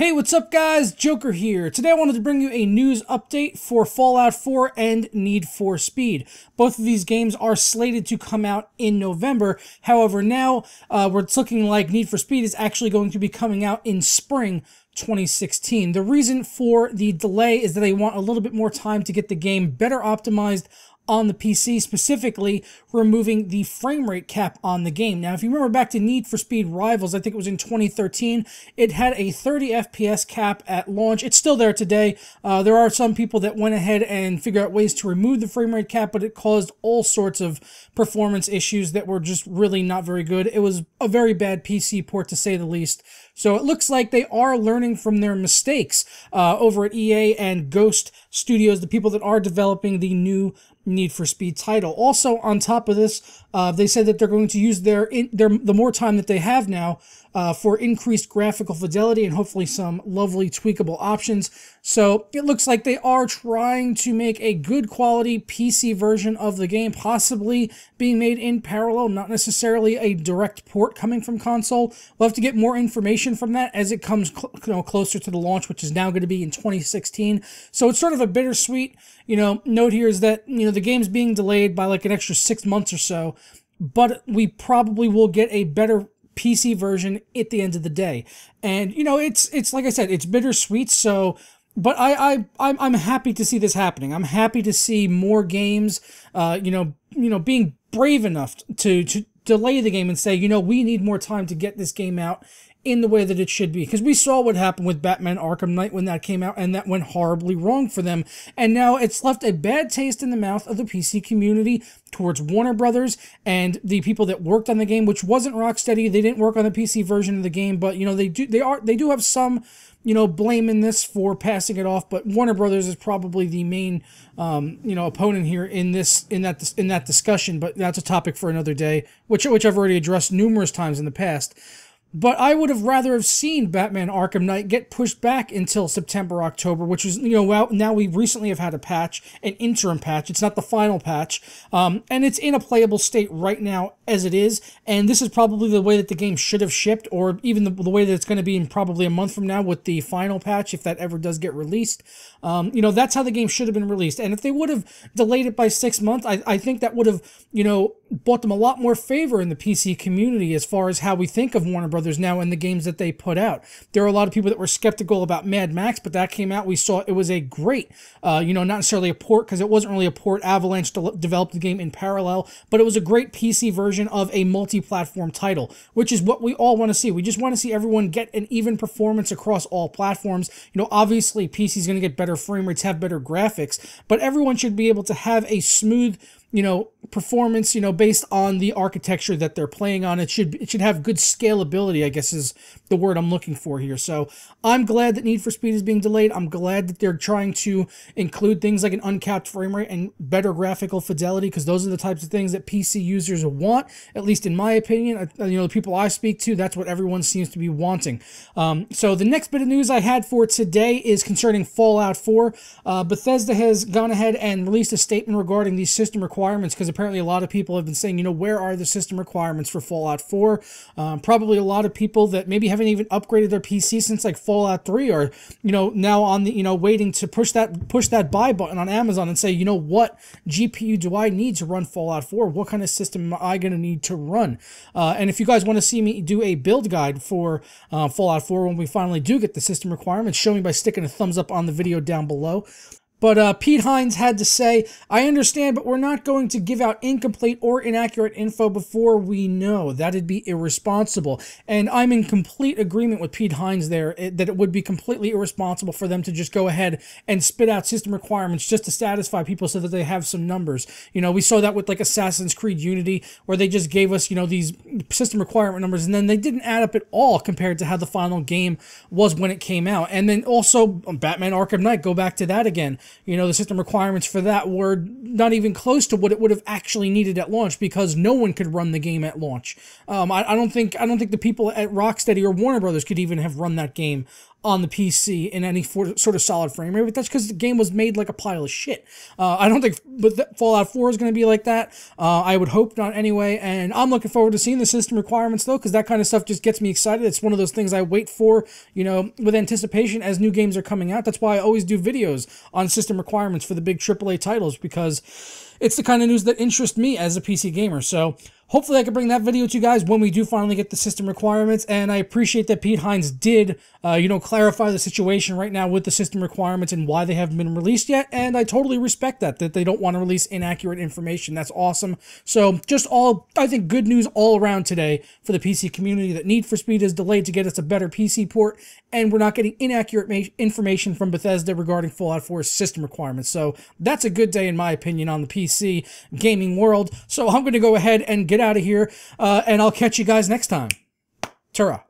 Hey, what's up guys? Joker here. Today I wanted to bring you a news update for Fallout 4 and Need for Speed. Both of these games are slated to come out in November. However, now it's looking like Need for Speed is actually going to be coming out in spring 2016. The reason for the delay is that they want a little bit more time to get the game better optimized on the PC, specifically removing the frame rate cap on the game. Now, if you remember back to Need for Speed Rivals, I think it was in 2013, it had a 30 FPS cap at launch. It's still there today. There are some people that went ahead and figured out ways to remove the frame rate cap, but it caused all sorts of performance issues that were just really not very good. It was a very bad PC port, to say the least. So it looks like they are learning from their mistakes over at EA and Ghost Studios, the people that are developing the new Need for Speed title. Also, on top of this, they said that they're going to use the more time that they have now for increased graphical fidelity and hopefully some lovely tweakable options. So it looks like they are trying to make a good quality PC version of the game, possibly being made in parallel, not necessarily a direct port coming from console. We'll have to get more information from that as it comes closer to the launch, which is now going to be in 2016. So it's sort of a bittersweet, note here is that, the game's being delayed by like an extra 6 months or so, but we probably will get a better PC version at the end of the day. And, it's like I said, it's bittersweet, so... But I'm happy to see this happening. I'm happy to see more games, being brave enough to delay the game and say, we need more time to get this game out in the way that it should be. Because we saw what happened with Batman Arkham Knight when that came out, and that went horribly wrong for them. And now it's left a bad taste in the mouth of the PC community towards Warner Brothers and the people that worked on the game, which wasn't Rocksteady. They didn't work on the PC version of the game, but they do have some blame in this for passing it off, but Warner Brothers is probably the main, opponent here in that discussion. But that's a topic for another day, which I've already addressed numerous times in the past. But I would have rather have seen Batman Arkham Knight get pushed back until September, October, which is, well, now we recently have had a patch, an interim patch. It's not the final patch, and it's in a playable state right now as it is, and this is probably the way that the game should have shipped, or even the way that it's going to be in probably a month from now with the final patch, if that ever does get released. That's how the game should have been released, and if they would have delayed it by 6 months, I think that would have, bought them a lot more favor in the PC community as far as how we think of Warner Brothers now and the games that they put out. There are a lot of people that were skeptical about Mad Max, but that came out. We saw it was a great, not necessarily a port, because it wasn't really a port. Avalanche developed the game in parallel, but it was a great PC version of a multi-platform title, which is what we all want to see. We just want to see everyone get an even performance across all platforms. Obviously PC is going to get better frame rates, have better graphics, but everyone should be able to have a smooth performance, based on the architecture that they're playing on. It should have good scalability, I guess is the word I'm looking for here. So I'm glad that Need for Speed is being delayed. I'm glad that they're trying to include things like an uncapped frame rate and better graphical fidelity, because those are the types of things that PC users want, at least in my opinion. The people I speak to, that's what everyone seems to be wanting. So the next bit of news I had for today is concerning Fallout 4. Bethesda has gone ahead and released a statement regarding these system requirements, because apparently a lot of people have been saying, where are the system requirements for Fallout 4? Probably a lot of people that maybe haven't even upgraded their PC since like Fallout 3 are, now on the, waiting to push that buy button on Amazon and say, what GPU do I need to run Fallout 4? What kind of system am I going to need to run? And if you guys want to see me do a build guide for Fallout 4 when we finally do get the system requirements, show me by sticking a thumbs up on the video down below. But Pete Hines had to say, I understand, but we're not going to give out incomplete or inaccurate info before we know. That'd be irresponsible. And I'm in complete agreement with Pete Hines there, that it would be completely irresponsible for them to just go ahead and spit out system requirements just to satisfy people so that they have some numbers. We saw that with like Assassin's Creed Unity, where they just gave us, these system requirement numbers, and then they didn't add up at all compared to how the final game was when it came out. And then also Batman Arkham Knight, go back to that again. The system requirements for that were not even close to what it would have actually needed at launch, because no one could run the game at launch. I don't think the people at Rocksteady or Warner Brothers could even have run that game on the PC in any sort of solid frame rate, but that's because the game was made like a pile of shit. I don't think Fallout 4 is going to be like that. I would hope not anyway, and I'm looking forward to seeing the system requirements though, because that kind of stuff just gets me excited. It's one of those things I wait for, you know, with anticipation as new games are coming out. That's why I always do videos on system requirements for the big AAA titles, because it's the kind of news that interests me as a PC gamer. So hopefully I can bring that video to you guys when we do finally get the system requirements, and I appreciate that Pete Hines did, you know, clarify the situation right now with the system requirements and why they haven't been released yet, and I totally respect that they don't want to release inaccurate information. That's awesome. So just all, I think, good news all around today for the PC community, that Need for Speed is delayed to get us a better PC port, and we're not getting inaccurate information from Bethesda regarding Fallout 4's system requirements. So that's a good day in my opinion on the PC gaming world. So I'm going to go ahead and get out of here, and I'll catch you guys next time. Ta-ra.